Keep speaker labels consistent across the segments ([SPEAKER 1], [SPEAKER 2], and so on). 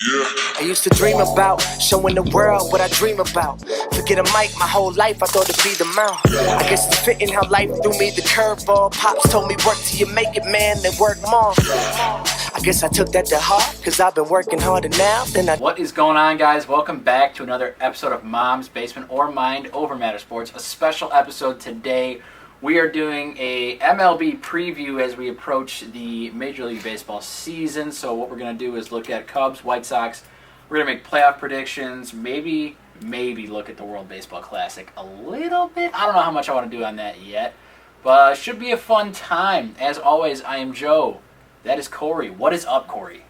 [SPEAKER 1] Yeah.
[SPEAKER 2] I used to dream about showing the world what I dream about. Forget a mic, my whole life I thought it'd be the mouth. I guess it's fitting how life threw me the curveball. Pops told me work till you make it, man, then work more. I guess I took that to heart, cause I've been working harder now than I...
[SPEAKER 3] What is going on, guys? Welcome back to another episode of Mom's Basement or Mind Over Matter Sports. A special episode today. We are doing a MLB preview as we approach the Major League Baseball season. So what we're going to do is look at Cubs, White Sox. We're going to make playoff predictions, maybe look at the World Baseball Classic a little bit. I don't know how much I want to do on that yet, but it should be a fun time. As always, I am Joe. That is Corey. What is up, Corey?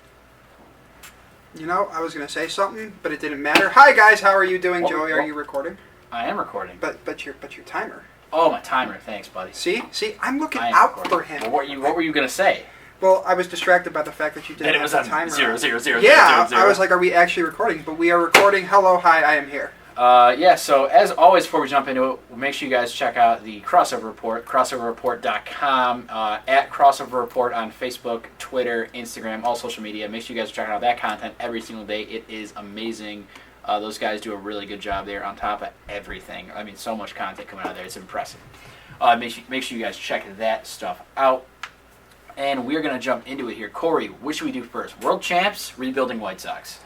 [SPEAKER 4] You know, I was going to say something, but it didn't matter. Hi, guys. How are you doing, Joey? Are you recording?
[SPEAKER 3] I am recording.
[SPEAKER 4] But your timer.
[SPEAKER 3] Oh, my timer. Thanks, buddy.
[SPEAKER 4] See, I'm looking out for him.
[SPEAKER 3] Well, what were you going to say?
[SPEAKER 4] Well, I was distracted by the fact that you didn't have the timer.
[SPEAKER 3] Zero, zero, zero,
[SPEAKER 4] yeah,
[SPEAKER 3] 0, 0.
[SPEAKER 4] I was like, are we actually recording? But we are recording. Hello, hi, I am here.
[SPEAKER 3] Yeah, so as always, before we jump into it, make sure you guys check out the Crossover Report, crossoverreport.com, at Crossover Report on Facebook, Twitter, Instagram, all social media. Make sure you guys check out that content every single day. It is amazing. Those guys do a really good job there on top of everything. I mean, so much content coming out of there. It's impressive. Make sure you guys check that stuff out. And we're going to jump into it here. Corey, what should we do first? World champs, rebuilding White Sox.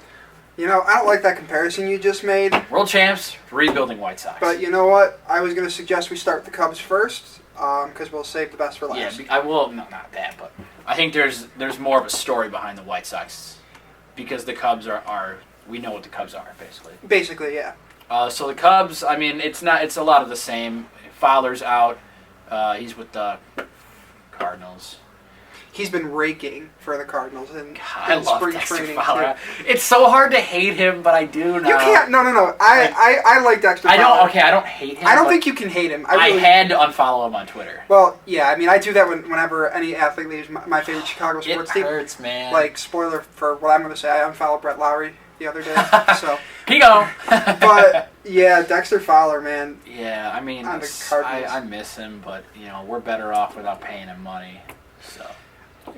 [SPEAKER 4] You know, I don't like that comparison you just made.
[SPEAKER 3] World champs, rebuilding White Sox.
[SPEAKER 4] But you know what? I was going to suggest we start with the Cubs first, because we'll save the best for last.
[SPEAKER 3] Yeah, I will. No, not that, but I think there's more of a story behind the White Sox because the Cubs are we know what the Cubs are, basically.
[SPEAKER 4] Basically, yeah.
[SPEAKER 3] So the Cubs, I mean, it's a lot of the same. Fowler's out. He's with the Cardinals.
[SPEAKER 4] He's been raking for the Cardinals in
[SPEAKER 3] I love
[SPEAKER 4] spring
[SPEAKER 3] Dexter
[SPEAKER 4] training.
[SPEAKER 3] Fowler. It's so hard to hate him, but I do now.
[SPEAKER 4] You can't. No. I like Dexter Fowler.
[SPEAKER 3] I don't hate him.
[SPEAKER 4] I don't think you can hate him.
[SPEAKER 3] I had to unfollow him on Twitter.
[SPEAKER 4] Well, yeah, I mean, I do that whenever any athlete leaves my favorite Chicago sports team.
[SPEAKER 3] It hurts, man.
[SPEAKER 4] Like, spoiler for what I'm going to say, I unfollowed Brett Lowry the other day. So.
[SPEAKER 3] He go.
[SPEAKER 4] But, yeah, Dexter Fowler, man.
[SPEAKER 3] Yeah, I mean, I miss him, but, you know, we're better off without paying him money, so.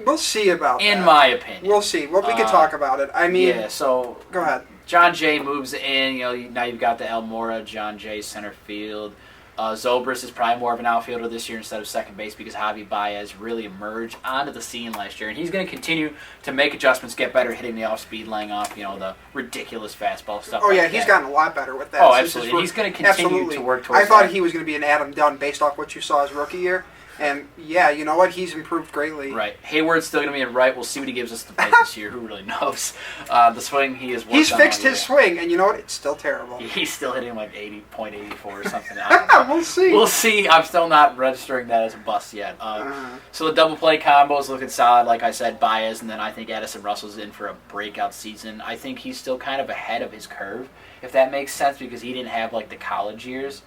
[SPEAKER 4] We'll see about that.
[SPEAKER 3] In my opinion.
[SPEAKER 4] We'll see. Well, we can talk about it. I mean...
[SPEAKER 3] Yeah, so...
[SPEAKER 4] Go ahead.
[SPEAKER 3] John Jay moves in. You know, now you've got the Almora, John Jay center field. Zobrist is probably more of an outfielder this year instead of second base because Javi Baez really emerged onto the scene last year. And he's going to continue to make adjustments, get better hitting the off-speed, laying off, you know, the ridiculous fastball stuff.
[SPEAKER 4] Oh, yeah, he's gotten a lot better with that.
[SPEAKER 3] Oh, absolutely. He's going to continue to work towards
[SPEAKER 4] I thought
[SPEAKER 3] that.
[SPEAKER 4] he was going to be an Adam Dunn based off what you saw his rookie year. And, yeah, you know what? He's improved greatly.
[SPEAKER 3] Right. Hayward's still going to be in right. We'll see what he gives us to play this year. Who really knows? The swing, he is.
[SPEAKER 4] He's fixed his swing, and you know what? It's still terrible.
[SPEAKER 3] He's still hitting like 80.84 or something.
[SPEAKER 4] We'll see.
[SPEAKER 3] We'll see. I'm still not registering that as a bust yet. So the double play combo is looking solid. Like I said, Baez, and then I think Addison Russell's in for a breakout season. I think he's still kind of ahead of his curve, if that makes sense, because he didn't have like the college years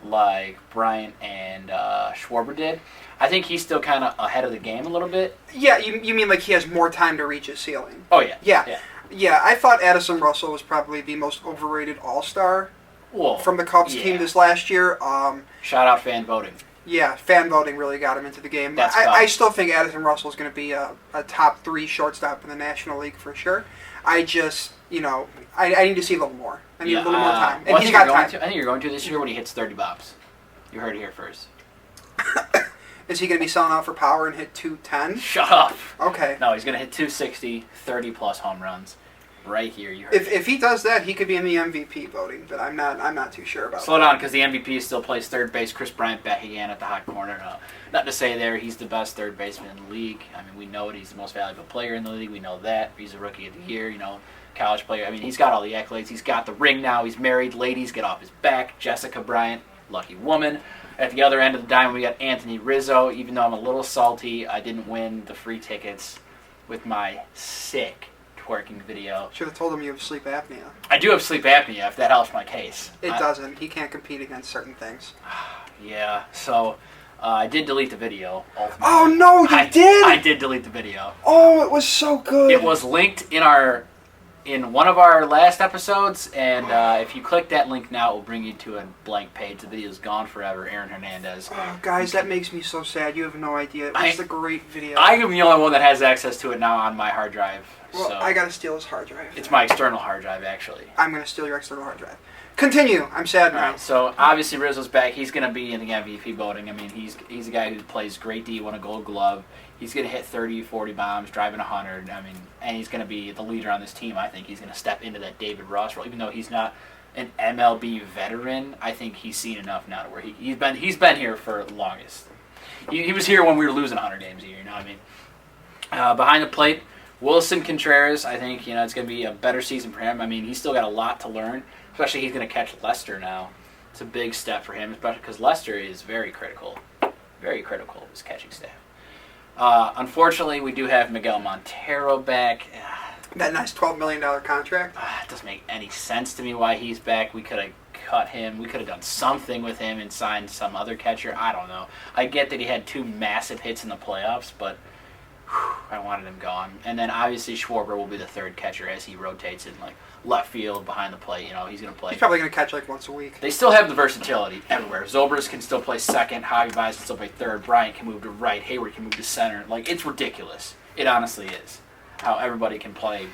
[SPEAKER 3] like Bryant and Schwarber did. I think he's still kind of ahead of the game a little bit.
[SPEAKER 4] Yeah, you mean like he has more time to reach his ceiling?
[SPEAKER 3] Oh, yeah.
[SPEAKER 4] Yeah, I thought Addison Russell was probably the most overrated all-star from the Cubs team this last year.
[SPEAKER 3] Shout out fan voting.
[SPEAKER 4] Yeah, fan voting really got him into the game. I still think Addison Russell is going to be a top 3 shortstop in the National League for sure. I just, you know, I need to see a little more. I need a little more time. And he's got time.
[SPEAKER 3] I think you're going to this year when he hits 30 bombs. You heard it here first.
[SPEAKER 4] Is he going to be selling out for power and hit 210?
[SPEAKER 3] Shut up.
[SPEAKER 4] Okay.
[SPEAKER 3] No, he's going to hit 260, 30-plus home runs. Right here, you heard
[SPEAKER 4] If he does that, he could be in the MVP voting, but I'm not too sure about that.
[SPEAKER 3] Slow down, because the MVP still plays third base. Chris Bryant back again at the hot corner. Not to say he's the best third baseman in the league. I mean, we know it. He's the most valuable player in the league. We know that. He's a rookie of the year, you know, college player. I mean, he's got all the accolades. He's got the ring now. He's married. Ladies, get off his back. Jessica Bryant, lucky woman. At the other end of the diamond, we got Anthony Rizzo. Even though I'm a little salty, I didn't win the free tickets with my sick twerking video.
[SPEAKER 4] Should have told him you have sleep apnea.
[SPEAKER 3] I do have sleep apnea, if that helps my case.
[SPEAKER 4] It doesn't. He can't compete against certain things.
[SPEAKER 3] Yeah, so I did delete the video. Ultimately.
[SPEAKER 4] Oh, no, you did?
[SPEAKER 3] I did delete the video.
[SPEAKER 4] Oh, it was so good.
[SPEAKER 3] It was linked in one of our last episodes, and if you click that link now, it will bring you to a blank page. The video is gone forever. Aaron Hernandez.
[SPEAKER 4] Oh, guys, that makes me so sad. You have no idea. It was a great video.
[SPEAKER 3] I am the only one that has access to it now on my hard drive.
[SPEAKER 4] Well,
[SPEAKER 3] so
[SPEAKER 4] I got to steal his hard drive.
[SPEAKER 3] It's my external hard drive, actually.
[SPEAKER 4] I'm going to steal your external hard drive. Continue. I'm sad now.
[SPEAKER 3] All right, so obviously Rizzo's back. He's going to be in the MVP voting. I mean, he's a guy who plays great D, won a Gold Glove. He's going to hit 30, 40 bombs, driving 100. I mean, and he's going to be the leader on this team. I think he's going to step into that David Ross role, even though he's not an MLB veteran. I think he's seen enough now to where he's been here for the longest. He was here when we were losing 100 games a year. You know what I mean? Behind the plate, Wilson Contreras. I think it's going to be a better season for him. I mean, he's still got a lot to learn. Especially he's going to catch Lester now. It's a big step for him, especially because Lester is very critical of his catching staff. Unfortunately, we do have Miguel Montero back.
[SPEAKER 4] That nice $12 million contract.
[SPEAKER 3] It doesn't make any sense to me why he's back. We could have cut him. We could have done something with him and signed some other catcher. I don't know. I get that he had 2 massive hits in the playoffs, but I wanted him gone. And then obviously Schwarber will be the third catcher as he rotates in left field behind the plate. He's going to play.
[SPEAKER 4] He's probably going to catch once a week.
[SPEAKER 3] They still have the versatility everywhere. Zobrist can still play second. Javi Baez can still play third. Bryant can move to right. Hayward can move to center. It's ridiculous. It honestly is how everybody can play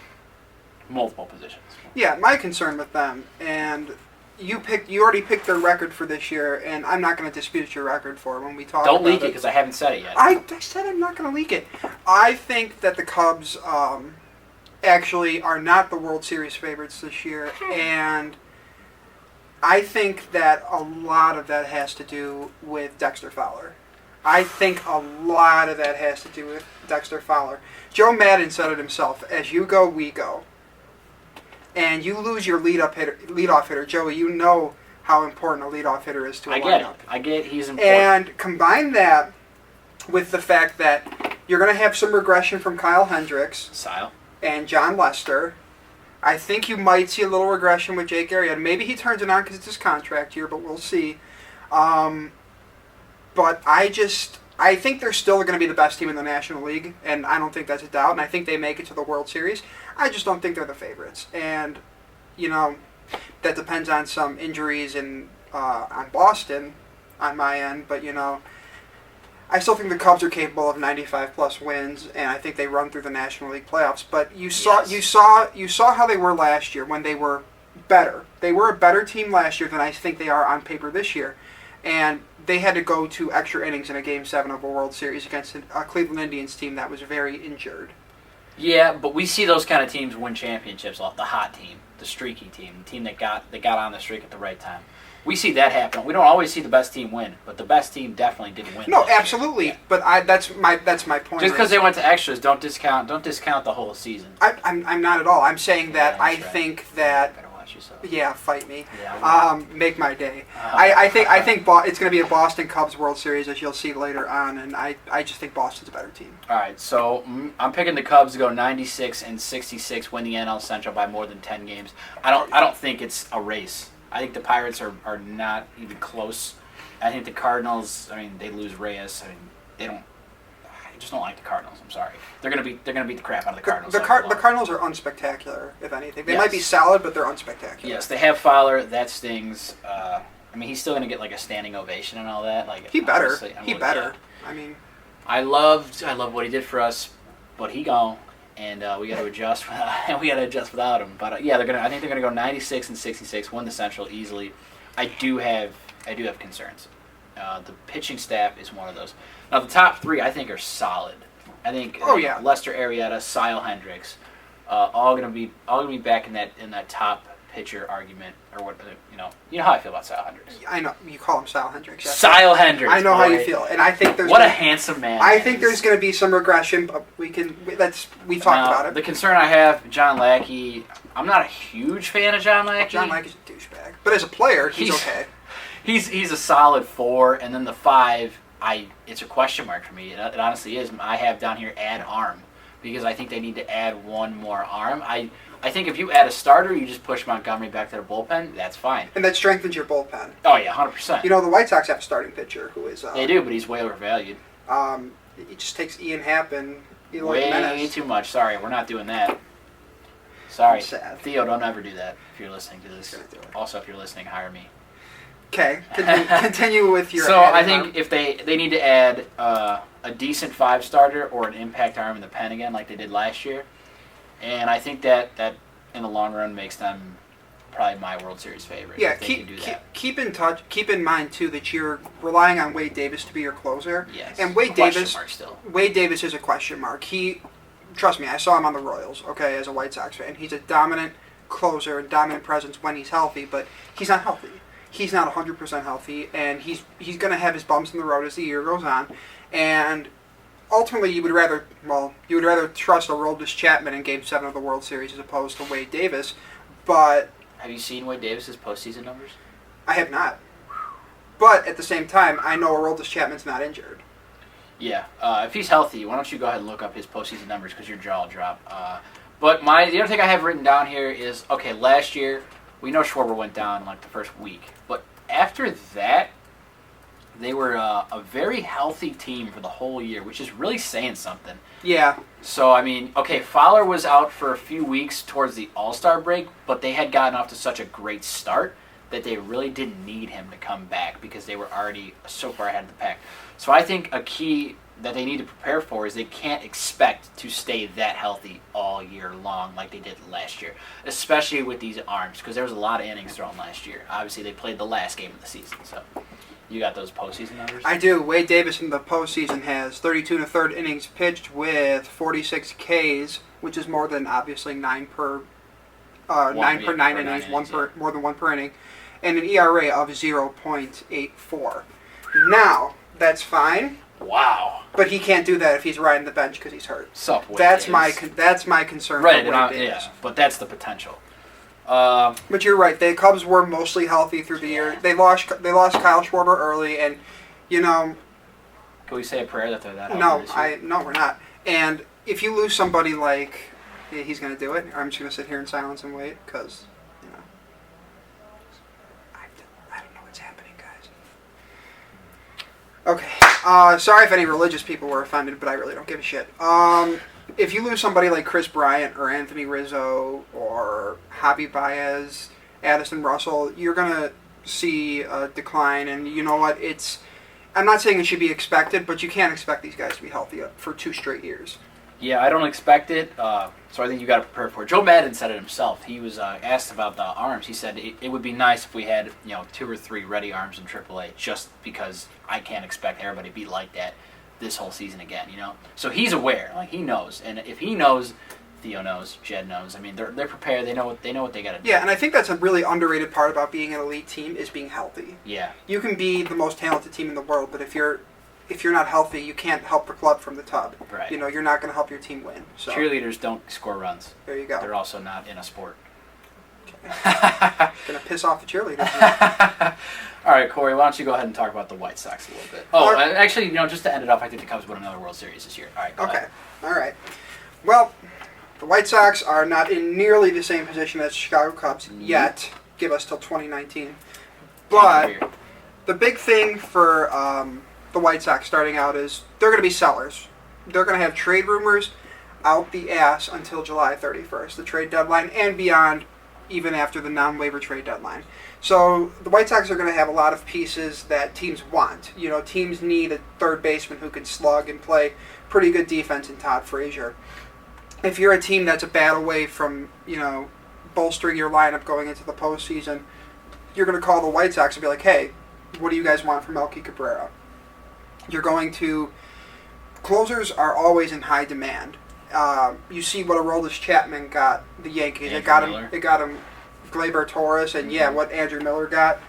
[SPEAKER 3] multiple positions.
[SPEAKER 4] Yeah, my concern with them, and you already picked their record for this year, and I'm not going to dispute your record for it when we talk.
[SPEAKER 3] Don't leak it because I haven't said it yet.
[SPEAKER 4] I said I'm not going to leak it. I think that the Cubs actually are not the World Series favorites this year, and I think that a lot of that has to do with Dexter Fowler. I think a lot of that has to do with Dexter Fowler. Joe Madden said it himself, as you go, we go. And you lose your leadoff hitter. Joey, you know how important a leadoff hitter is to a lineup.
[SPEAKER 3] I get he's important.
[SPEAKER 4] And combine that with the fact that you're going to have some regression from Kyle Hendricks and John Lester. I think you might see a little regression with Jake Arrieta. Maybe he turns it on because it's his contract year, but we'll see. But I think they're still going to be the best team in the National League, and I don't think that's a doubt, and I think they make it to the World Series. I just don't think they're the favorites. And, that depends on some injuries on Boston on my end, but, I still think the Cubs are capable of 95-plus wins, and I think they run through the National League playoffs. But you saw how they were last year when they were better. They were a better team last year than I think they are on paper this year. And they had to go to extra innings in a Game 7 of a World Series against a Cleveland Indians team that was very injured.
[SPEAKER 3] Yeah, but we see those kind of teams win championships. The hot team, the streaky team, the team that got on the streak at the right time. We see that happen. We don't always see the best team win, but the best team definitely did win.
[SPEAKER 4] No, absolutely. Yeah. But that's my point.
[SPEAKER 3] Just because they went to extras, don't discount the whole season.
[SPEAKER 4] I'm not at all. I'm saying that I think that. Yeah, fight me. Yeah, make my day. I think it's going to be a Boston Cubs World Series, as you'll see later on, and I just think Boston's a better team.
[SPEAKER 3] All right, so I'm picking the Cubs to go 96-66, win the NL Central by more than 10 games. I don't think it's a race. I think the Pirates are not even close. I think the Cardinals. I mean, they lose Reyes. I mean, they don't. I just don't like the Cardinals. I'm sorry. They're gonna beat the crap out of the Cardinals.
[SPEAKER 4] The Cardinals are unspectacular, if anything. They might be solid, but they're unspectacular.
[SPEAKER 3] Yes, they have Fowler. That stings. I mean, he's still gonna get a standing ovation and all that.
[SPEAKER 4] He better. Yeah. I mean,
[SPEAKER 3] I loved what he did for us, but he gone, and we got to adjust. We got to adjust without him. But I think they're gonna go 96-66, win the Central easily. I do have concerns. The pitching staff is one of those. Now, the top 3, I think, are solid. I think Lester Arrieta, Kyle Hendricks, all gonna be back in that top pitcher argument, or what you know how I feel about Kyle Hendricks.
[SPEAKER 4] I know you call him Kyle Hendricks. Yes.
[SPEAKER 3] Kyle Hendricks.
[SPEAKER 4] I know how you feel, and I think there's
[SPEAKER 3] a handsome man.
[SPEAKER 4] I think there's going to be some regression, but we talked about it.
[SPEAKER 3] The concern I have, John Lackey. I'm not a huge fan of John Lackey.
[SPEAKER 4] John Lackey's a douchebag, but as a player, he's okay.
[SPEAKER 3] He's a solid 4, and then the 5, it's a question mark for me. It honestly is. I have down here add arm, because I think they need to add one more arm. I think if you add a starter, you just push Montgomery back to the bullpen. That's fine.
[SPEAKER 4] And that strengthens your bullpen.
[SPEAKER 3] Oh yeah, 100%.
[SPEAKER 4] The White Sox have a starting pitcher who is.
[SPEAKER 3] They do, but he's way overvalued.
[SPEAKER 4] It just takes Ian Happ and Eloy
[SPEAKER 3] way
[SPEAKER 4] Jimenez.
[SPEAKER 3] Too much. Sorry, we're not doing that. Sorry,
[SPEAKER 4] I'm sad.
[SPEAKER 3] Theo, don't ever do that if you're listening to this. Also, if you're listening, hire me.
[SPEAKER 4] Okay, continue with your.
[SPEAKER 3] So I think if they need to add a decent 5 starter or an impact arm in the pen again, like they did last year, And I think that in the long run makes them probably my World Series favorite.
[SPEAKER 4] Yeah, keep in mind too that you're relying on Wade Davis to be your closer.
[SPEAKER 3] Yes.
[SPEAKER 4] And Wade Davis is a question mark. Trust me, I saw him on the Royals, okay, as a White Sox fan. He's a dominant closer and dominant presence when he's healthy, but he's not healthy. He's not 100% healthy, and he's going to have his bumps in the road as the year goes on. And ultimately, you would rather trust Aroldis Chapman in Game 7 of the World Series as opposed to Wade Davis. But
[SPEAKER 3] have you seen Wade Davis's postseason numbers?
[SPEAKER 4] I have not. But at the same time, I know Aroldis Chapman's not injured.
[SPEAKER 3] Yeah, if he's healthy, why don't you go ahead and look up his postseason numbers because your jaw will drop. But the other thing I have written down here is, okay, last year, we know Schwarber went down in like the first week. But after that, they were a very healthy team for the whole year, which is really saying something.
[SPEAKER 4] Yeah.
[SPEAKER 3] So, I mean, okay, Fowler was out for a few weeks towards the All-Star break, but they had gotten off to such a great start that they really didn't need him to come back because they were already so far ahead of the pack. So I think a key that they need to prepare for is they can't expect to stay that healthy all year long like they did last year, especially with these arms, because there was a lot of innings thrown last year. Obviously, they played the last game of the season, so you got those postseason numbers?
[SPEAKER 4] I do. Wade Davis in the postseason has 32 1/3 innings pitched with 46 Ks, which is more than obviously 9 per 9 innings, more than 1 per inning, and an ERA of 0.84. Now, that's fine.
[SPEAKER 3] Wow.
[SPEAKER 4] But he can't do that if he's riding the bench because he's hurt. That's my concern for Wade Davis.
[SPEAKER 3] Yeah, but that's the potential.
[SPEAKER 4] But you're right. The Cubs were mostly healthy through the year. They lost Kyle Schwarber early, and
[SPEAKER 3] Can we say a prayer that they're that healthy?
[SPEAKER 4] No, we're not. And if you lose somebody like he's going to do it, I'm just going to sit here in silence and wait because I don't know what's happening, guys. Okay. Sorry if any religious people were offended, but I really don't give a shit. If you lose somebody like Chris Bryant or Anthony Rizzo or Javi Baez, Addison Russell, you're going to see a decline. And you know what? I'm not saying it should be expected, but you can't expect these guys to be healthy for 2 straight years.
[SPEAKER 3] Yeah, I don't expect it, so I think you got to prepare for it. Joe Madden said it himself. He was asked about the arms. He said it would be nice if we had 2 or 3 ready arms in AAA, just because I can't expect everybody to be like that this whole season again. So he's aware, like he knows, and if he knows, Theo knows, Jed knows. I mean, they're prepared. They know what they got to do.
[SPEAKER 4] Yeah, and I think that's a really underrated part about being an elite team is being healthy.
[SPEAKER 3] Yeah,
[SPEAKER 4] you can be the most talented team in the world, but if you're not healthy, you can't help the club from the tub.
[SPEAKER 3] Right.
[SPEAKER 4] You're not going to help your team win. So.
[SPEAKER 3] Cheerleaders don't score runs.
[SPEAKER 4] There you go.
[SPEAKER 3] They're also not in a sport.
[SPEAKER 4] Okay. Going to piss off the cheerleaders.
[SPEAKER 3] All right, Corey, why don't you go ahead and talk about the White Sox a little bit? Oh, actually, just to end it off, I think the Cubs win another World Series this year. All right, go ahead.
[SPEAKER 4] All right. Well, the White Sox are not in nearly the same position as the Chicago Cubs yet. Give us till 2019. But the big thing for the White Sox starting out is they're going to be sellers. They're going to have trade rumors out the ass until July 31st, the trade deadline, and beyond, even after the non-waiver trade deadline. So the White Sox are going to have a lot of pieces that teams want. Teams need a third baseman who can slug and play pretty good defense in Todd Frazier. If you're a team that's a bat away from, bolstering your lineup going into the postseason, you're going to call the White Sox and be like, hey, what do you guys want from Melky Cabrera? Closers are always in high demand. You see what Aroldis Chapman got the Yankees. It got him Gleyber Torres, and what Andrew Miller got.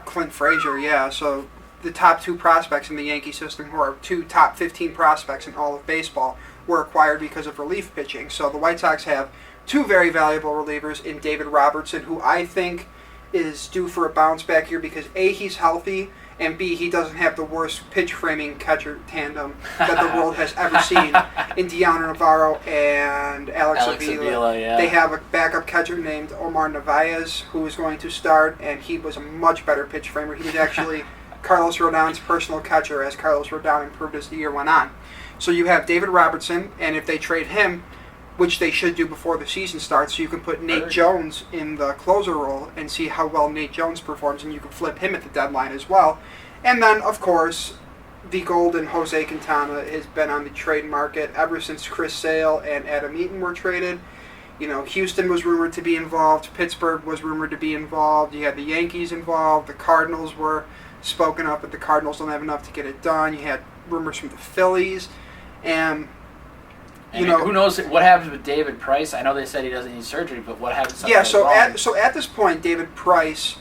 [SPEAKER 4] Clint Frazier, yeah. So the top 2 prospects in the Yankee system, who are 2 top 15 prospects in all of baseball, were acquired because of relief pitching. So the White Sox have 2 very valuable relievers in David Robertson, who I think is due for a bounce back here because A, he's healthy, and B, he doesn't have the worst pitch-framing catcher tandem that the world has ever seen in Deanna Navarro and Alex Avila. Yeah. They have a backup catcher named Omar Narvaez who is going to start, and he was a much better pitch framer. He was actually Carlos Rodon's personal catcher as Carlos Rodon improved as the year went on. So you have David Robertson, and if they trade him, which they should do before the season starts, so you can put Nate Jones in the closer role and see how well Nate Jones performs, and you can flip him at the deadline as well. And then, of course, the golden Jose Quintana has been on the trade market ever since Chris Sale and Adam Eaton were traded. Houston was rumored to be involved. Pittsburgh was rumored to be involved. You had the Yankees involved. The Cardinals were spoken up, but the Cardinals don't have enough to get it done. You had rumors from the Phillies. And
[SPEAKER 3] who knows what happens with David Price? I know they said he doesn't need surgery, but what happens?
[SPEAKER 4] Yeah, so at this point, David Price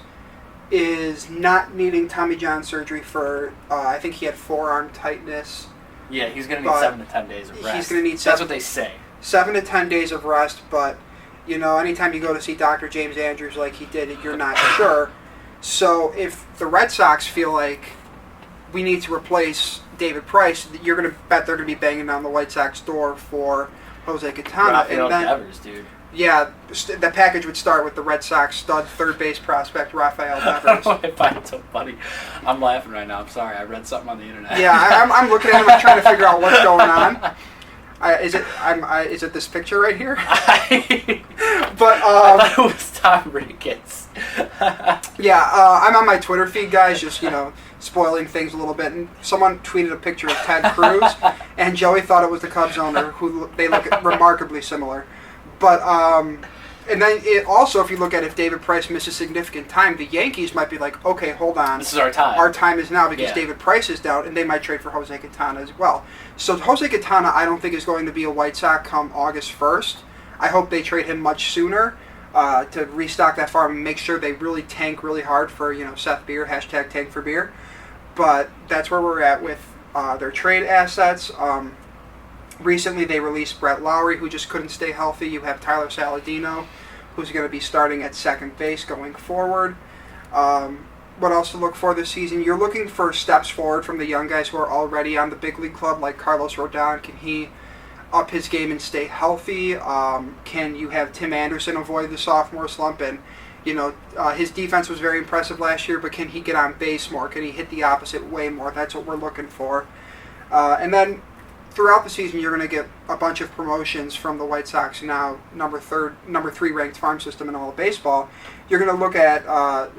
[SPEAKER 4] is not needing Tommy John surgery for, I think he had forearm tightness.
[SPEAKER 3] Yeah, he's going to need 7 to 10 days of rest.
[SPEAKER 4] He's going to need
[SPEAKER 3] That's what they say.
[SPEAKER 4] 7 to 10 days of rest, but, anytime you go to see Dr. James Andrews like he did, you're not sure. So if the Red Sox feel like we need to replace David Price, you're going to bet they're going to be banging down the White Sox door for Jose Quintana.
[SPEAKER 3] Rafael Devers, dude.
[SPEAKER 4] Yeah, the package would start with the Red Sox stud third base prospect Rafael Devers.
[SPEAKER 3] I find it so funny. I'm laughing right now. I'm sorry. I read something on the internet.
[SPEAKER 4] Yeah, I'm looking at him and trying to figure out what's going on. Is it this picture right here? But
[SPEAKER 3] I thought it was Tom Ricketts.
[SPEAKER 4] Yeah, I'm on my Twitter feed, guys, just spoiling things a little bit. And someone tweeted a picture of Ted Cruz, and Joey thought it was the Cubs owner, who they look remarkably similar. But and then also, if you look at if David Price misses significant time, the Yankees might be like, okay, hold on.
[SPEAKER 3] This is our time.
[SPEAKER 4] Our time is now because David Price is down, and they might trade for Jose Quintana as well. So Jose Quintana, I don't think is going to be a White Sox come August 1st. I hope they trade him much sooner to restock that farm and make sure they really tank really hard for, Seth Beer, hashtag tank for beer. But that's where we're at with their trade assets. Recently, they released Brett Lowry, who just couldn't stay healthy. You have Tyler Saladino, who's going to be starting at second base going forward. What else to look for this season? You're looking for steps forward from the young guys who are already on the big league club, like Carlos Rodon. Can he up his game and stay healthy? Can you have Tim Anderson avoid the sophomore slump? And, his defense was very impressive last year, but can he get on base more? Can he hit the opposite way more? That's what we're looking for. And then throughout the season, you're going to get a bunch of promotions from the White Sox now, number 3 ranked farm system in all of baseball. You're going to look at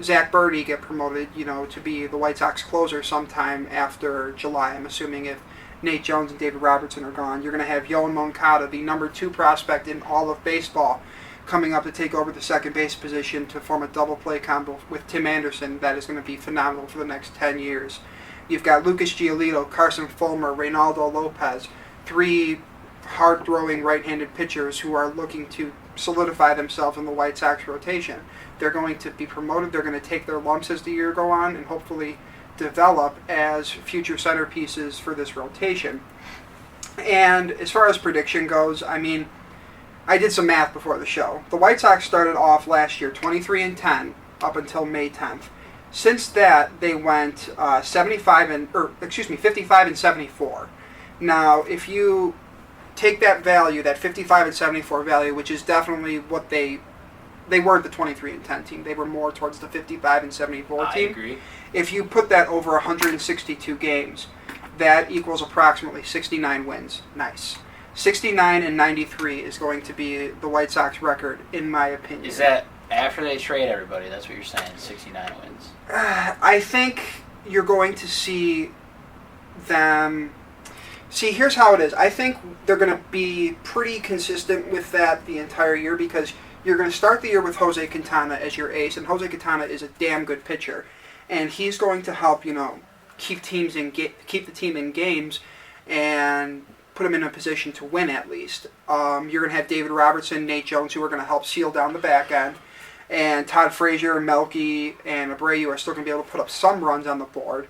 [SPEAKER 4] Zach Birdie get promoted, to be the White Sox closer sometime after July. I'm assuming if Nate Jones and David Robertson are gone. You're going to have Yoan Moncada, the number 2 prospect in all of baseball, coming up to take over the second base position to form a double play combo with Tim Anderson. That is going to be phenomenal for the next 10 years. You've got Lucas Giolito, Carson Fulmer, Reynaldo Lopez, 3 hard-throwing right-handed pitchers who are looking to solidify themselves in the White Sox rotation. They're going to be promoted. They're going to take their lumps as the year go on and hopefully develop as future centerpieces for this rotation. And as far as prediction goes, I did some math before the show. The White Sox started off last year 23-10 up until May 10th. Since that, they went 55 and 74. Now, if you take that value, that 55 and 74 value, which is definitely what they weren't the 23 and 10 team. They were more towards the 55 and 74 team.
[SPEAKER 3] I agree.
[SPEAKER 4] If you put that over 162 games, that equals approximately 69 wins. Nice. 69 and 93 is going to be the White Sox record, in my opinion.
[SPEAKER 3] Is that after they trade everybody? That's what you're saying, 69 wins.
[SPEAKER 4] I think you're going to see them... See, here's how it is. I think they're going to be pretty consistent with that the entire year because you're going to start the year with Jose Quintana as your ace, and Jose Quintana is a damn good pitcher. And he's going to help, keep the team in games and put them in a position to win at least. You're going to have David Robertson, Nate Jones, who are going to help seal down the back end. And Todd Frazier, Melky, and Abreu are still going to be able to put up some runs on the board.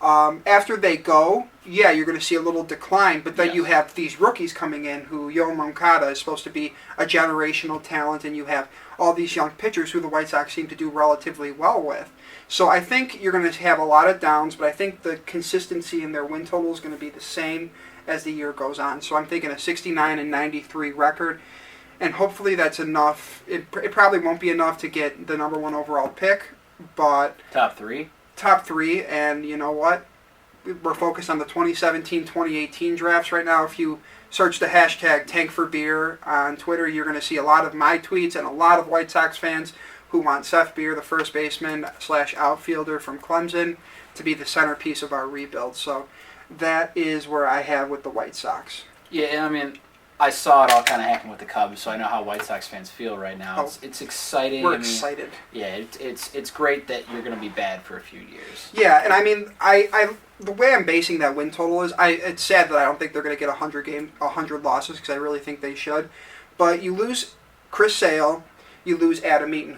[SPEAKER 4] After they go, you're going to see a little decline, but then you have these rookies coming in who Yoan Moncada is supposed to be a generational talent, and you have all these young pitchers who the White Sox seem to do relatively well with. So I think you're going to have a lot of downs, but I think the consistency in their win total is going to be the same as the year goes on. So I'm thinking a 69 and 93 record, and hopefully that's enough. It probably won't be enough to get the number 1 overall pick, but...
[SPEAKER 3] Top 3?
[SPEAKER 4] Top 3, and you know what? We're focused on the 2017-2018 drafts right now. If you search the hashtag #TankForBeer on Twitter, you're going to see a lot of my tweets and a lot of White Sox fans who want Seth Beer, the first baseman / outfielder from Clemson, to be the centerpiece of our rebuild. So that is where I have with the White Sox.
[SPEAKER 3] Yeah, I mean, I saw it all kind of happen with the Cubs, so I know how White Sox fans feel right now. It's exciting.
[SPEAKER 4] We're excited.
[SPEAKER 3] Yeah, it's great that you're going to be bad for a few years.
[SPEAKER 4] Yeah, and I mean, I the way I'm basing that win total is, it's sad that I don't think they're going to get 100 losses, because I really think they should. But you lose Chris Sale, you lose Adam Eaton,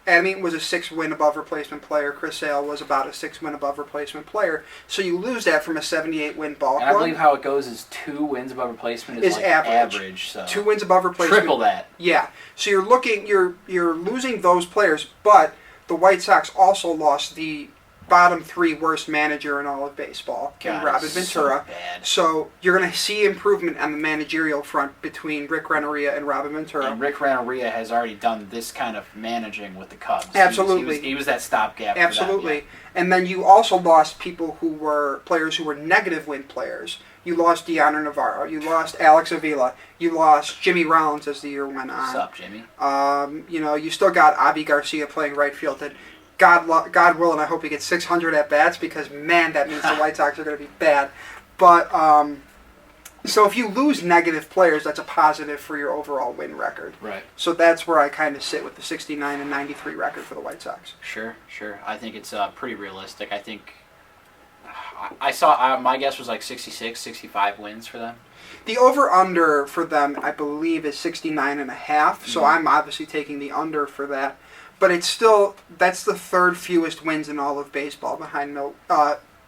[SPEAKER 4] Adam Eaton was a 6-win above replacement player. Chris Sale was about a 6-win above replacement player. So you lose that from a 78-win ball club.
[SPEAKER 3] And I believe how it goes is 2 wins above replacement is like average. So
[SPEAKER 4] 2 wins above replacement.
[SPEAKER 3] Triple that.
[SPEAKER 4] Yeah. So you're losing those players, but the White Sox also lost the bottom 3 worst manager in all of baseball, in Robin Ventura. So you're going to see improvement on the managerial front between Rick Renneria and Robin Ventura.
[SPEAKER 3] And Rick Renneria has already done this kind of managing with the Cubs.
[SPEAKER 4] Absolutely.
[SPEAKER 3] He was that stopgap.
[SPEAKER 4] Absolutely.
[SPEAKER 3] For them, yeah.
[SPEAKER 4] And then you also lost players who were negative win players. You lost Deanna Navarro. You lost Alex Avila. You lost Jimmy Rollins as the year went on.
[SPEAKER 3] What's up, Jimmy?
[SPEAKER 4] You still got Avi Garcia playing right field. And God willing, I hope he gets 600 at-bats, because, man, that means the White Sox are going to be bad. But, so if you lose negative players, that's a positive for your overall win record.
[SPEAKER 3] Right.
[SPEAKER 4] So that's where I kind of sit with the 69 and 93 record for the White Sox.
[SPEAKER 3] Sure. I think it's pretty realistic. I think I saw, my guess was like 66, 65 wins for them.
[SPEAKER 4] The over-under for them, I believe, is 69 and a half, so I'm obviously taking the under for that. But it's still, that's the 3rd fewest wins in all of baseball, behind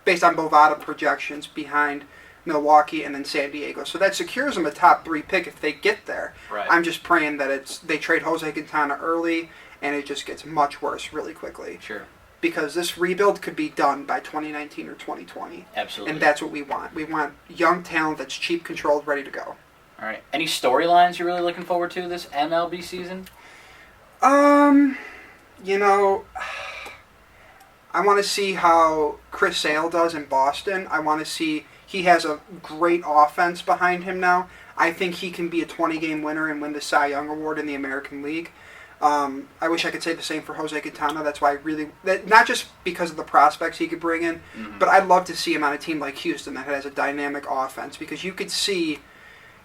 [SPEAKER 4] based on Bovada projections, behind Milwaukee and then San Diego. So that secures them a top 3 pick if they get there.
[SPEAKER 3] Right.
[SPEAKER 4] I'm just praying that they trade Jose Quintana early and it just gets much worse really quickly.
[SPEAKER 3] Sure.
[SPEAKER 4] Because this rebuild could be done by 2019 or 2020.
[SPEAKER 3] Absolutely.
[SPEAKER 4] And that's what we want. We want young talent that's cheap, controlled, ready to go.
[SPEAKER 3] All right. Any storylines you're really looking forward to this MLB season?
[SPEAKER 4] I want to see how Chris Sale does in Boston. I want to see, he has a great offense behind him now. I think he can be a 20-game winner and win the Cy Young Award in the American League. I wish I could say the same for Jose Quintana. That's why not just because of the prospects he could bring in, but I'd love to see him on a team like Houston that has a dynamic offense, because you could see,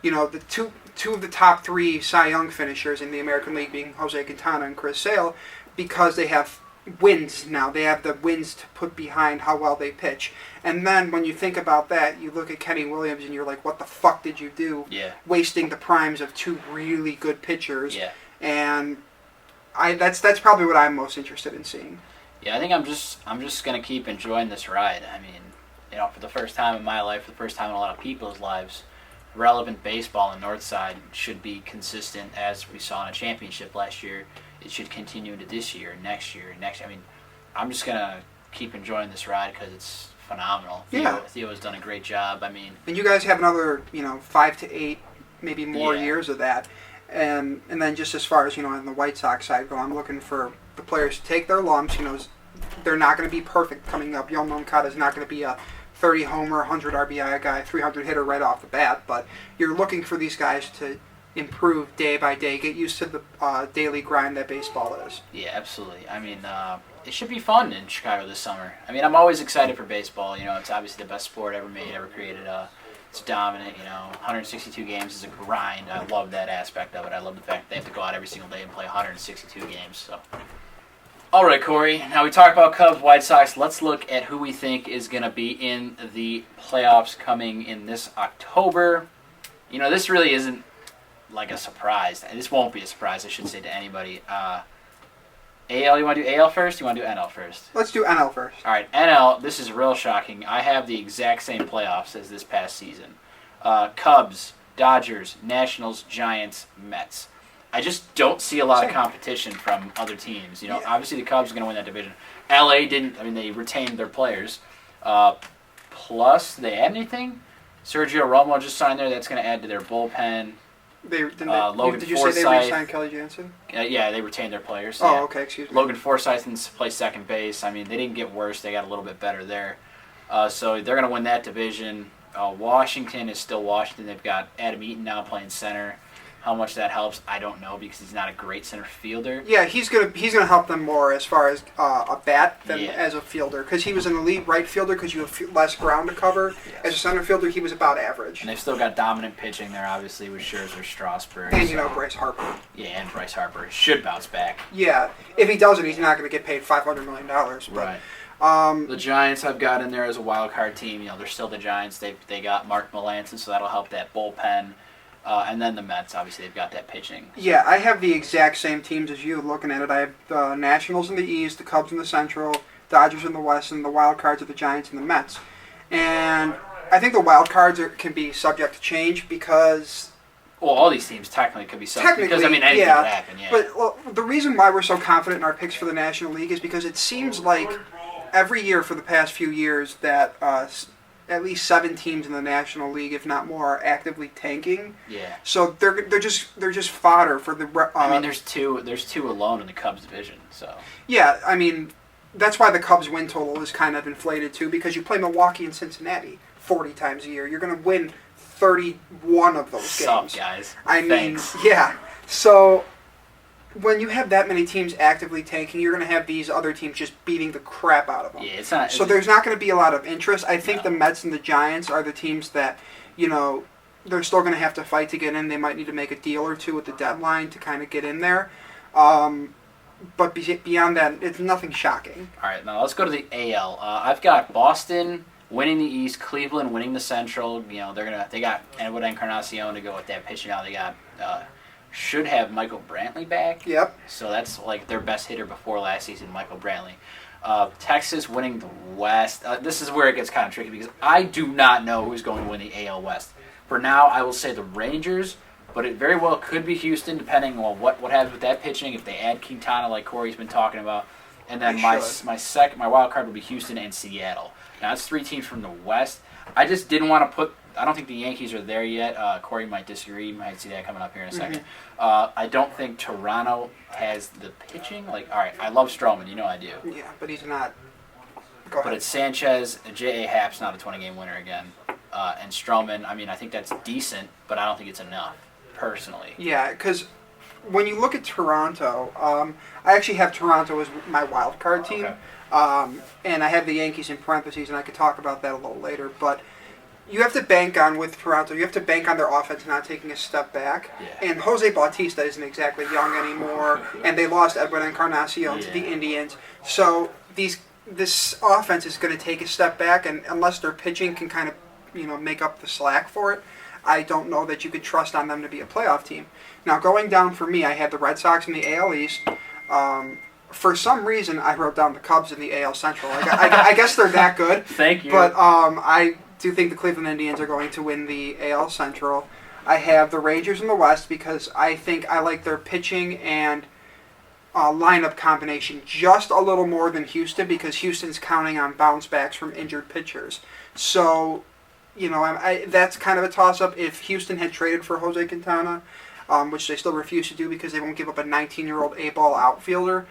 [SPEAKER 4] the two of the top 3 Cy Young finishers in the American League being Jose Quintana and Chris Sale, because they have wins now. They have the wins to put behind how well they pitch. And then when you think about that, you look at Kenny Williams and you're like, what the fuck did you do?
[SPEAKER 3] Yeah.
[SPEAKER 4] Wasting the primes of 2 really good pitchers.
[SPEAKER 3] Yeah.
[SPEAKER 4] And that's probably what I'm most interested in seeing.
[SPEAKER 3] Yeah, I think I'm just gonna keep enjoying this ride. I mean, for the first time in my life, for the first time in a lot of people's lives, relevant baseball in Northside should be consistent, as we saw in a championship last year. It should continue into this year, next year, I mean, I'm just gonna keep enjoying this ride because it's phenomenal.
[SPEAKER 4] Yeah.
[SPEAKER 3] Theo has done a great job. I mean,
[SPEAKER 4] and you guys have another 5 to 8, maybe more years of that. And then just as far as on the White Sox side go, I'm looking for the players to take their lumps. They're not going to be perfect coming up. Yoan Moncada is not going to be a 30 homer, 100 RBI guy, 300 hitter right off the bat. But you're looking for these guys to improve day by day, get used to the daily grind that baseball is.
[SPEAKER 3] Yeah, absolutely. I mean, it should be fun in Chicago this summer. I mean, I'm always excited for baseball. It's obviously the best sport ever made, ever created. It's dominant. 162 games is a grind. I love that aspect of it. I love the fact that they have to go out every single day and play 162 games. So, all right, Corey. Now we talked about Cubs, White Sox. Let's look at who we think is going to be in the playoffs coming in this October. This really isn't like a surprise. This won't be a surprise, I should say, to anybody. AL, you want to do AL first? You want to do NL first?
[SPEAKER 4] Let's do NL first.
[SPEAKER 3] All right, NL, this is real shocking. I have the exact same playoffs as this past season. Cubs, Dodgers, Nationals, Giants, Mets. I just don't see a lot of competition from other teams. Obviously the Cubs are going to win that division. LA didn't. I mean, they retained their players. Plus, they add anything? Sergio Romo just signed there. That's going to add to their bullpen.
[SPEAKER 4] Logan did you
[SPEAKER 3] Forsythe,
[SPEAKER 4] say they re-signed Kelly Jansen?
[SPEAKER 3] Yeah, they retained their players.
[SPEAKER 4] Oh,
[SPEAKER 3] yeah.
[SPEAKER 4] Okay, excuse me.
[SPEAKER 3] Logan Forsythe can play second base. I mean, they didn't get worse. They got a little bit better there. So they're going to win that division. Washington is still Washington. They've got Adam Eaton now playing center. How much that helps, I don't know, because he's not a great center fielder.
[SPEAKER 4] Yeah, he's gonna help them more as far as a bat than as a fielder, because he was an elite right fielder because you have less ground to cover. Yes. As a center fielder, he was about average.
[SPEAKER 3] And they've still got dominant pitching there, obviously, with Scherzer, Strasburg.
[SPEAKER 4] And, Bryce Harper.
[SPEAKER 3] Yeah, and Bryce Harper should bounce back.
[SPEAKER 4] Yeah, if he doesn't, he's not going to get paid $500 million. But,
[SPEAKER 3] right. The Giants I've got in there as a wild card team. They're still the Giants. They got Mark Melancon, so that'll help that bullpen. And then the Mets, obviously, they've got that pitching.
[SPEAKER 4] Yeah, I have the exact same teams as you looking at it. I have the Nationals in the East, the Cubs in the Central, Dodgers in the West, and the wild cards are the Giants and the Mets. And I think the wild cards can be subject to change because...
[SPEAKER 3] Well, all these teams technically could be subject because, anything could happen,
[SPEAKER 4] But the reason why we're so confident in our picks for the National League is because it seems like every year for the past few years that... at least 7 teams in the National League, if not more, are actively tanking.
[SPEAKER 3] Yeah.
[SPEAKER 4] So they're just fodder for the.
[SPEAKER 3] There's two alone in the Cubs division. So.
[SPEAKER 4] Yeah, that's why the Cubs win total is kind of inflated too, because you play Milwaukee and Cincinnati 40 times a year. You're going to win 31 of those games.
[SPEAKER 3] Guys.
[SPEAKER 4] Thanks. Yeah. So. When you have that many teams actively tanking, you're going to have these other teams just beating the crap out of them.
[SPEAKER 3] Yeah, it's not.
[SPEAKER 4] So there's not going to be a lot of interest. I think the Mets and the Giants are the teams that, they're still going to have to fight to get in. They might need to make a deal or two at the deadline to kind of get in there. But beyond that, it's nothing shocking.
[SPEAKER 3] All right, now let's go to the AL. I've got Boston winning the East, Cleveland winning the Central. They got Edwin Encarnacion to go with that pitching. Now they got. Should have Michael Brantley back.
[SPEAKER 4] Yep.
[SPEAKER 3] So that's like their best hitter before last season, Michael Brantley. Texas winning the West. This is where it gets kind of tricky because I do not know who's going to win the AL West. For now, I will say the Rangers, but it very well could be Houston, depending on what happens with that pitching. If they add Quintana, like Corey's been talking about, and then my wild card would be Houston and Seattle. Now that's 3 teams from the West. I just didn't want to put. I don't think the Yankees are there yet. Corey might disagree. You might see that coming up here in a second. I don't think Toronto has the pitching. All right, I love Stroman. I do.
[SPEAKER 4] Yeah, but he's not.
[SPEAKER 3] Go ahead. But it's Sanchez. J.A. Happ's not a 20-game winner again. And Stroman, I think that's decent, but I don't think it's enough, personally.
[SPEAKER 4] Yeah, because when you look at Toronto, I actually have Toronto as my wild card team. Okay. And I have the Yankees in parentheses, and I could talk about that a little later, but... You have to bank on, with Toronto, you have to bank on their offense not taking a step back. Yeah. And Jose Bautista isn't exactly young anymore, and they lost Edwin Encarnacion to the Indians. So this offense is going to take a step back, and unless their pitching can kind of make up the slack for it, I don't know that you could trust on them to be a playoff team. Now, going down for me, I had the Red Sox in the AL East. For some reason, I wrote down the Cubs in the AL Central. I guess they're that good.
[SPEAKER 3] Thank you.
[SPEAKER 4] But I do think the Cleveland Indians are going to win the AL Central. I have the Rangers in the West because I think I like their pitching and lineup combination just a little more than Houston because Houston's counting on bounce backs from injured pitchers. So, that's kind of a toss-up. If Houston had traded for Jose Quintana, which they still refuse to do because they won't give up a 19-year-old A-ball outfielder,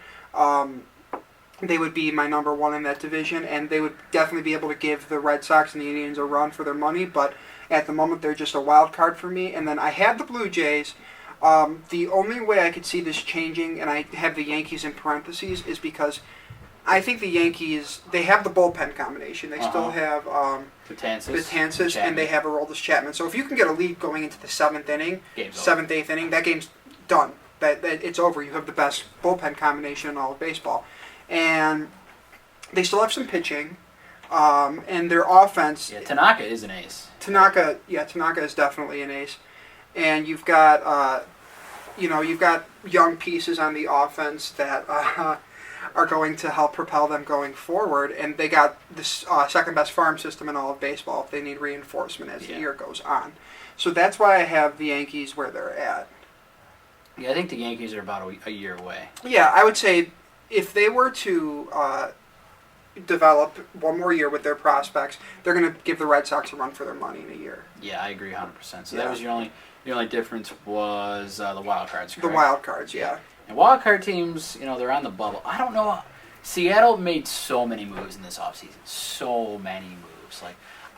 [SPEAKER 4] they would be my number 1 in that division, and they would definitely be able to give the Red Sox and the Indians a run for their money, but at the moment they're just a wild card for me. And then I had the Blue Jays. The only way I could see this changing, and I have the Yankees in parentheses, is because I think the Yankees, they have the bullpen combination. They still have Betances, and they have Aroldis Chapman. So if you can get a lead going into the 7th inning, 7th, 8th inning, that game's done. That it's over. You have the best bullpen combination in all of baseball. And they still have some pitching, and their offense...
[SPEAKER 3] Yeah, Tanaka is an ace.
[SPEAKER 4] Tanaka is definitely an ace. And you've got, you've got young pieces on the offense that are going to help propel them going forward. And they got this second-best farm system in all of baseball if they need reinforcement as the year goes on. So that's why I have the Yankees where they're at.
[SPEAKER 3] Yeah, I think the Yankees are about a year away.
[SPEAKER 4] Yeah, I would say... If they were to develop one more year with their prospects, they're going to give the Red Sox a run for their money in a year.
[SPEAKER 3] Yeah, I agree 100%. So that was your only difference was the wild cards, correct?
[SPEAKER 4] The wild cards, yeah.
[SPEAKER 3] And wild card teams, they're on the bubble. I don't know. Seattle made so many moves in this offseason. So many moves.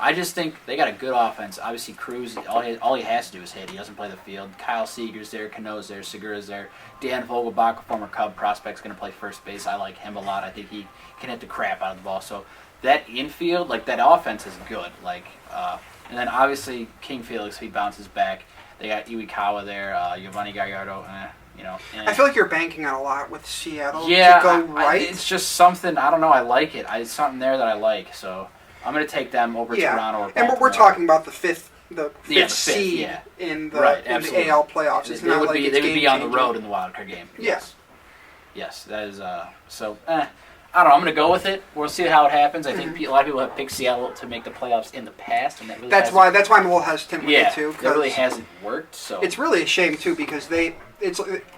[SPEAKER 3] I just think they got a good offense. Obviously, Cruz, all he has to do is hit. He doesn't play the field. Kyle Seager's there, Cano's there, Segura's there. Dan Vogelbach, a former Cub prospect, is going to play first base. I like him a lot. I think he can hit the crap out of the ball. So that infield, like that offense is good. And then obviously King Felix, if he bounces back. They got Iwikawa there, Giovanni Gallardo. I
[SPEAKER 4] feel like you're banking on a lot with Seattle to go right.
[SPEAKER 3] It's just something, I don't know, I like it. It's something there that I like. So I'm going to take them over Toronto or Baltimore.
[SPEAKER 4] And we're talking about the fifth seed in the AL playoffs. It's not like
[SPEAKER 3] they would be on the road in the wild card game. Yes, that is I don't know. I'm going to go with it. We'll see how it happens. I think a lot of people have picked Seattle to make the playoffs in the past, and
[SPEAKER 4] that's why I'm a little hesitant with it too.
[SPEAKER 3] It really hasn't worked. So
[SPEAKER 4] it's really a shame too because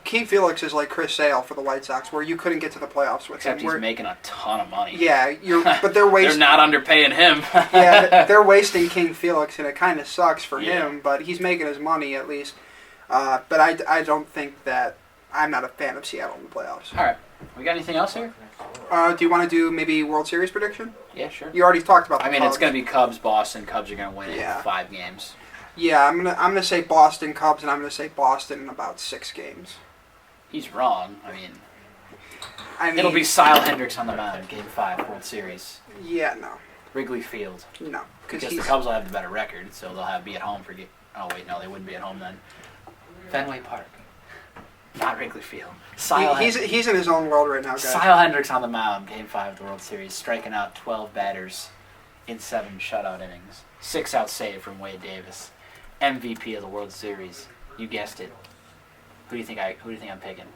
[SPEAKER 4] King Felix is like Chris Sale for the White Sox, where you couldn't get to the playoffs with him.
[SPEAKER 3] Except he's making a ton of money.
[SPEAKER 4] Yeah, but they're wasting.
[SPEAKER 3] They're not underpaying him.
[SPEAKER 4] They're wasting King Felix, and it kind of sucks for him. But he's making his money at least. But I don't think that I'm not a fan of Seattle in the playoffs.
[SPEAKER 3] All right, we got anything else here?
[SPEAKER 4] Do you want to do maybe World Series prediction?
[SPEAKER 3] Yeah, sure.
[SPEAKER 4] You already talked about.
[SPEAKER 3] It's going to be Cubs, Boston. Cubs are going to win in 5 games.
[SPEAKER 4] Yeah, I'm gonna say Boston Cubs, and I'm gonna say Boston in about 6 games.
[SPEAKER 3] He's wrong. I mean, it'll be Sile Hendricks on the mound, Game 5, World Series.
[SPEAKER 4] Yeah, no.
[SPEAKER 3] Wrigley Field.
[SPEAKER 4] No,
[SPEAKER 3] because the Cubs will have the better record, so they'll be at home for. Oh wait, no, they wouldn't be at home then. Fenway Park, not Wrigley Field.
[SPEAKER 4] He's in his own world right now, guys.
[SPEAKER 3] Sile Hendricks on the mound, Game 5 of the World Series, striking out 12 batters in 7 shutout innings. 6-out save from Wade Davis. MVP of the World Series. You guessed it. Who do you think I'm picking?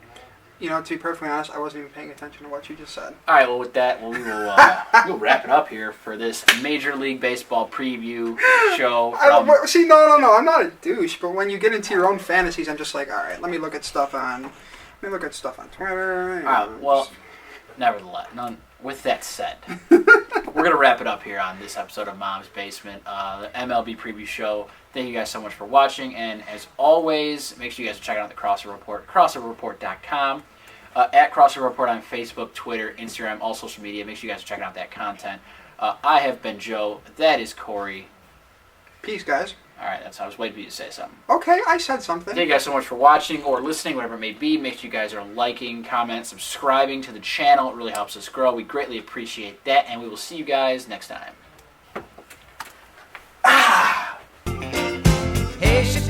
[SPEAKER 4] To be perfectly honest, I wasn't even paying attention to what you just said.
[SPEAKER 3] All right, well, with that, we'll wrap it up here for this Major League Baseball preview show.
[SPEAKER 4] No, I'm not a douche, but when you get into your own fantasies, I'm just like, all right, let me look at stuff on Twitter.
[SPEAKER 3] All right, well, nevertheless, with that said, we're going to wrap it up here on this episode of Mom's Basement, the MLB preview show. Thank you guys so much for watching, and as always, make sure you guys check out the Crossover Report, crossoverreport.com, at Crossover Report on Facebook, Twitter, Instagram, all social media. Make sure you guys are checking out that content. I have been Joe. That is Corey.
[SPEAKER 4] Peace, guys.
[SPEAKER 3] All right, I was waiting for you to say something.
[SPEAKER 4] Okay, I said something.
[SPEAKER 3] Thank you guys so much for watching or listening, whatever it may be. Make sure you guys are liking, commenting, subscribing to the channel. It really helps us grow. We greatly appreciate that, and we will see you guys next time.
[SPEAKER 2] Hey, she